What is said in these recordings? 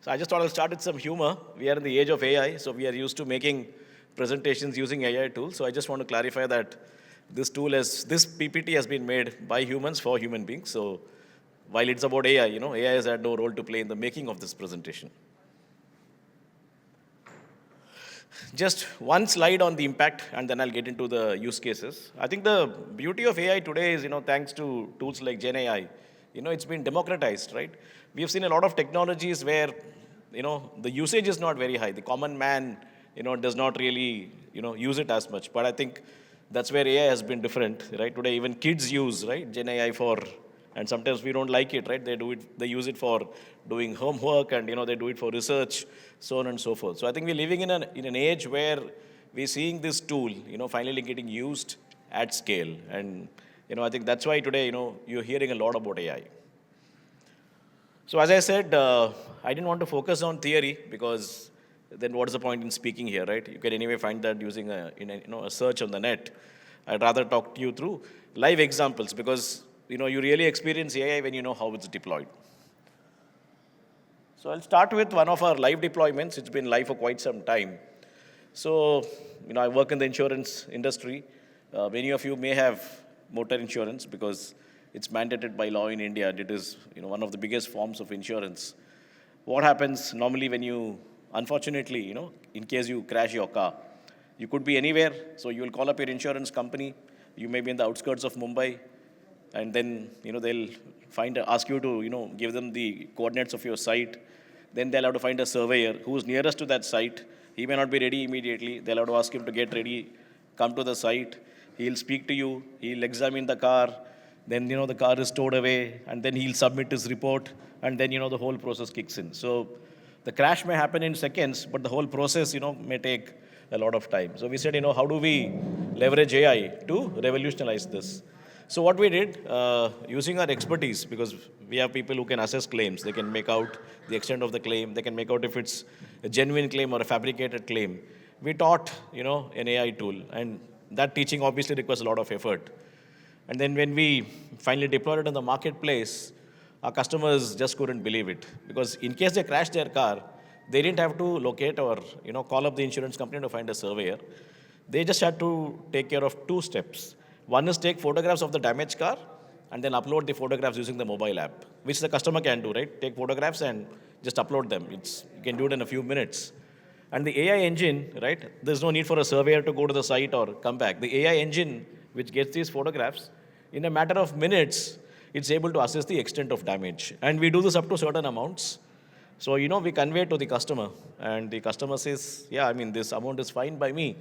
So I just thought I'll start with some humor. We are in the age of AI, so we are used to making presentations using AI tools. So I just want to clarify that this PPT has been made by humans for human beings. So while it's about AI, AI has had no role to play in the making of this presentation. Just one slide on the impact, and then I'll get into the use cases. I think the beauty of AI today is, thanks to tools like Gen AI, it's been democratized, right? We have seen a lot of technologies where, the usage is not very high. The common man, does not really, use it as much. But I think that's where AI has been different, right? Today, even kids use, right, Gen AI and sometimes we don't like it, right? They use it for doing homework, and they do it for research, so on and so forth. So I think we're living in an age where we're seeing this tool, finally getting used at scale. And I think that's why today, you're hearing a lot about AI. So as I said, I didn't want to focus on theory, because then what's the point in speaking here, right? You can anyway find that using a search on the net. I'd rather talk to you through live examples, because you really experience AI when you know how it's deployed. So I'll start with one of our live deployments. It's been live for quite some time. So, I work in the insurance industry. Many of you may have motor insurance because it's mandated by law in India. It is, one of the biggest forms of insurance. What happens normally when you, unfortunately, in case you crash your car, you could be anywhere. So you will call up your insurance company. You may be in the outskirts of Mumbai. And then, they'll ask you to, give them the coordinates of your site. Then they'll have to find a surveyor who's nearest to that site. He may not be ready immediately. They'll have to ask him to get ready, come to the site. He'll speak to you. He'll examine the car. Then, the car is towed away. And then he'll submit his report. And then, the whole process kicks in. So the crash may happen in seconds, but the whole process, may take a lot of time. So we said, how do we leverage AI to revolutionize this? So what we did, using our expertise, because we have people who can assess claims, they can make out the extent of the claim, they can make out if it's a genuine claim or a fabricated claim. We taught, an AI tool, and that teaching obviously requires a lot of effort. And then when we finally deployed it in the marketplace, our customers just couldn't believe it, because in case they crashed their car, they didn't have to locate or, call up the insurance company to find a surveyor. They just had to take care of two steps. One is take photographs of the damaged car and then upload the photographs using the mobile app, which the customer can do, right? Take photographs and just upload them. You can do it in a few minutes. And the AI engine, right? There's no need for a surveyor to go to the site or come back. The AI engine, which gets these photographs, in a matter of minutes, it's able to assess the extent of damage. And we do this up to certain amounts. So, we convey it to the customer, and the customer says, yeah, this amount is fine by me.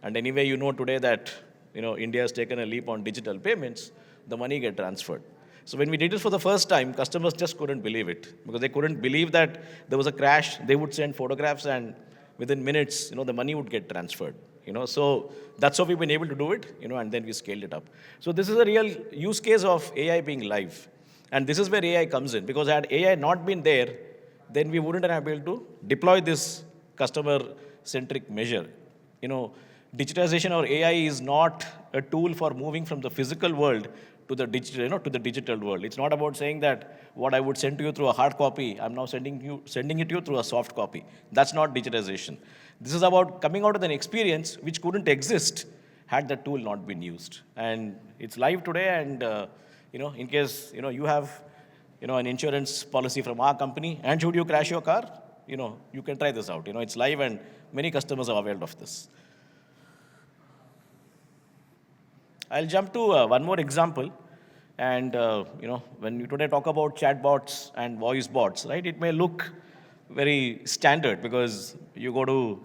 And anyway, today that India has taken a leap on digital payments, the money get transferred. So when we did it for the first time, customers just couldn't believe it, because they couldn't believe that there was a crash. They would send photographs, and within minutes, the money would get transferred. So that's how we've been able to do it, and then we scaled it up. So this is a real use case of AI being live. And this is where AI comes in, because had AI not been there, then we wouldn't have been able to deploy this customer-centric measure. Digitization or AI is not a tool for moving from the physical world to the digital, to the digital world. It's not about saying that what I would send to you through a hard copy, I'm now sending it to you through a soft copy. That's not digitization. This is about coming out with an experience which couldn't exist had the tool not been used. And it's live today. And in case you have an insurance policy from our company, and should you crash your car, you can try this out. It's live, and many customers are availed of this. I'll jump to one more example. And, when you today talk about chatbots and voice bots, right, it may look very standard, because you go to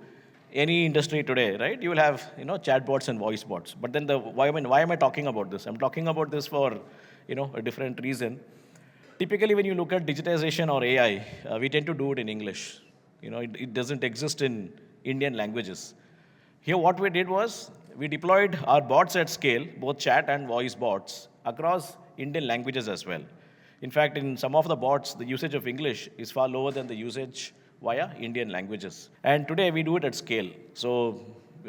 any industry today, right, you will have, chatbots and voice bots. But then why am I talking about this? I'm talking about this for, a different reason. Typically, when you look at digitization or AI, we tend to do it in English. It doesn't exist in Indian languages. Here, what we did was, we deployed our bots at scale, both chat and voice bots, across Indian languages as well. In fact, in some of the bots, the usage of English is far lower than the usage via Indian languages. And today, we do it at scale. So,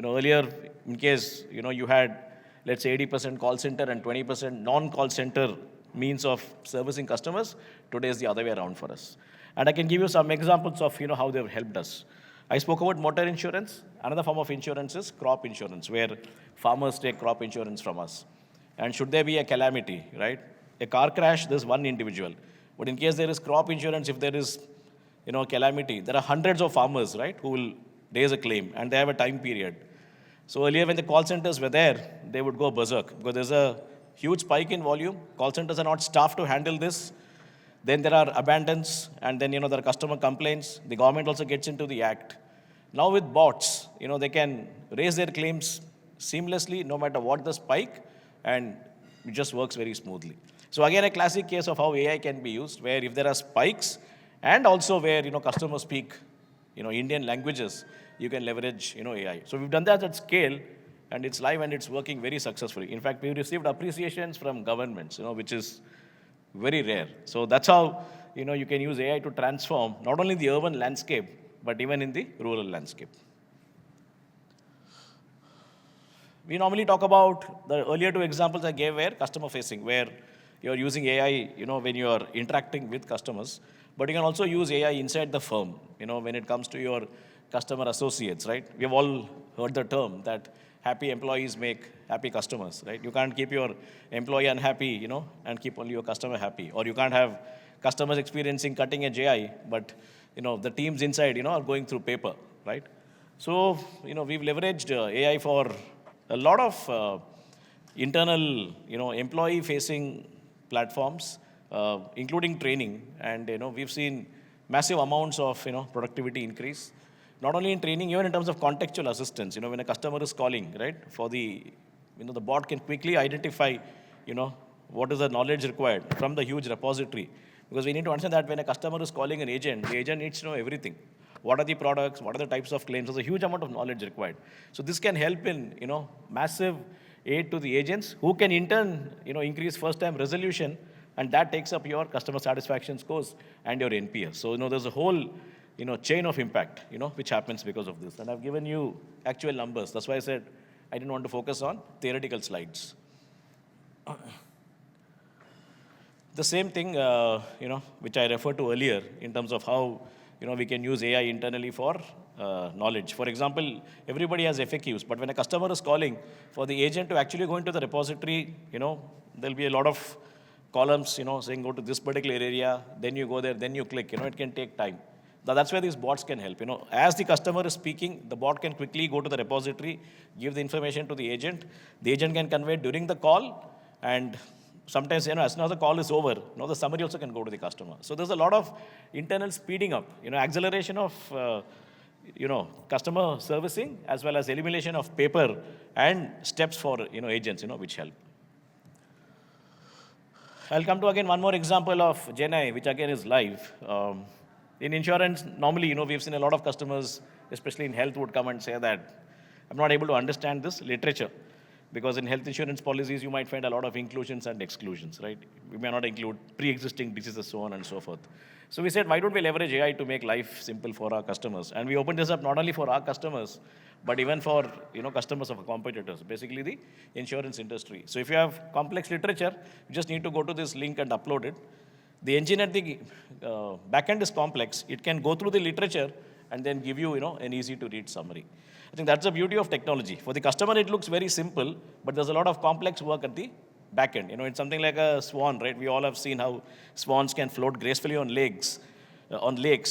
earlier, in case, you had, let's say, 80% call center and 20% non-call center means of servicing customers, today is the other way around for us. And I can give you some examples of, how they've helped us. I spoke about motor insurance. Another form of insurance is crop insurance, where farmers take crop insurance from us. And should there be a calamity, right? A car crash, there's one individual. But in case there is crop insurance, if there is, calamity, there are hundreds of farmers, right, who will raise a claim, and they have a time period. So earlier, when the call centers were there, they would go berserk because there's a huge spike in volume. Call centers are not staffed to handle this. Then there are abandons, and then there are customer complaints. The government also gets into the act. Now with bots, they can raise their claims seamlessly, no matter what the spike, and it just works very smoothly. So again, a classic case of how AI can be used, where if there are spikes, and also where customers speak, Indian languages, you can leverage AI. So we've done that at scale, and it's live and it's working very successfully. In fact, we've received appreciations from governments, which is very rare. So that's how you can use AI to transform not only the urban landscape, but even in the rural landscape. We normally talk about the earlier two examples I gave were customer facing, where you're using AI, when you're interacting with customers. But you can also use AI inside the firm, when it comes to your customer associates, right? We've all heard the term that happy employees make happy customers, right? You can't keep your employee unhappy, and keep only your customer happy. Or you can't have customers experiencing cutting edge AI, but, the teams inside, are going through paper, right? So, we've leveraged AI for a lot of internal, employee facing platforms, including training. And, we've seen massive amounts of, productivity increase. Not only in training, even in terms of contextual assistance. When a customer is calling, right, for the, the bot can quickly identify, what is the knowledge required from the huge repository. Because we need to understand that when a customer is calling an agent, the agent needs to know everything. What are the products? What are the types of claims? There's a huge amount of knowledge required. So this can help in, massive aid to the agents, who can in turn, increase first-time resolution, and that takes up your customer satisfaction scores and your NPS. So, there's a whole, chain of impact, which happens because of this. And I've given you actual numbers. That's why I said I didn't want to focus on theoretical slides. The same thing, which I referred to earlier in terms of how, we can use AI internally for knowledge. For example, everybody has FAQs, but when a customer is calling, for the agent to actually go into the repository, there'll be a lot of columns, saying go to this particular area, then you go there, then you click, it can take time. Now, that's where these bots can help. As the customer is speaking, the bot can quickly go to the repository, give the information to the agent. The agent can convey during the call, and sometimes, as soon as the call is over, the summary also can go to the customer. So there's a lot of internal speeding up, acceleration of, customer servicing, as well as elimination of paper and steps for, agents, which help. I'll come to again one more example of Gen AI, which again is live. In insurance, normally, we've seen a lot of customers, especially in health, would come and say that I'm not able to understand this literature. Because in health insurance policies, you might find a lot of inclusions and exclusions, right? We may not include pre-existing diseases, so on and so forth. So we said, why don't we leverage AI to make life simple for our customers? And we opened this up not only for our customers, but even for customers of our competitors, basically the insurance industry. So if you have complex literature, you just need to go to this link and upload it. The engine at the backend is complex. It can go through the literature and then give you, an easy-to-read summary. I think that's the beauty of technology. For the customer, it looks very simple, but there's a lot of complex work at the back end. It's something like a swan, right? We all have seen how swans can float gracefully on lakes,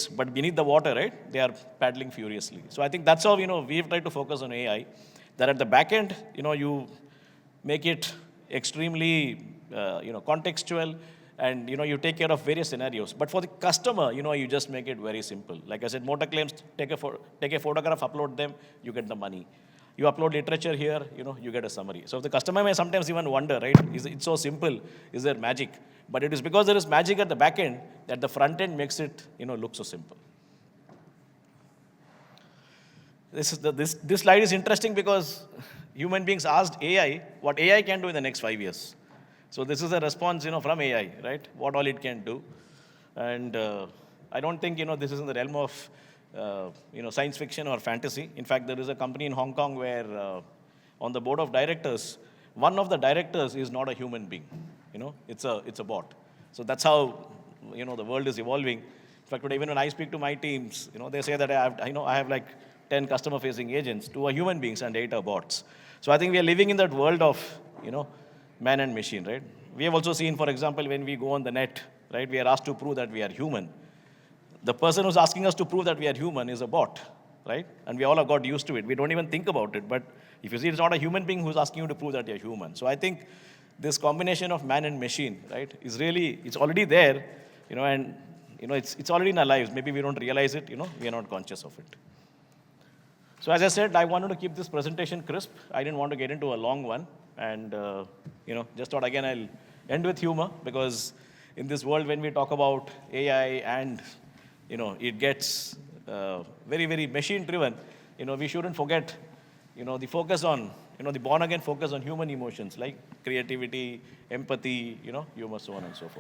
but beneath the water, right, they are paddling furiously. So I think that's how, we've tried to focus on AI, that at the back end, you make it extremely, contextual, and you take care of various scenarios. But for the customer, you just make it very simple. Like I said, motor claims, take a photograph, upload them, you get the money. You upload literature here, you get a summary. So the customer may sometimes even wonder, right? It's so simple. Is there magic? But it is because there is magic at the back end that the front end makes it, look so simple. This slide is interesting because human beings asked AI what AI can do in the next 5 years. So this is a response, from AI, right? What all it can do. And I don't think, this is in the realm of, science fiction or fantasy. In fact, there is a company in Hong Kong where on the board of directors, one of the directors is not a human being. It's a bot. So that's how, the world is evolving. fact, today, even when I speak to my teams, they say that I have like 10 customer-facing agents, 2 are human beings and 8 are bots. So I think we are living in that world of, man and machine, right? We have also seen, for example, when we go on the net, right, we are asked to prove that we are human. The person who's asking us to prove that we are human is a bot, right? And we all have got used to it. We don't even think about it. But if you see, it's not a human being who's asking you to prove that you're human. So I think this combination of man and machine, right, is really, it's already there, and, it's already in our lives. Maybe we don't realize it, we are not conscious of it. So as I said, I wanted to keep this presentation crisp. I didn't want to get into a long one. And, just thought, again, I'll end with humor, because in this world, when we talk about AI and, it gets very, very machine-driven, we shouldn't forget, the focus on, the born-again focus on human emotions like creativity, empathy, humor, so on and so forth.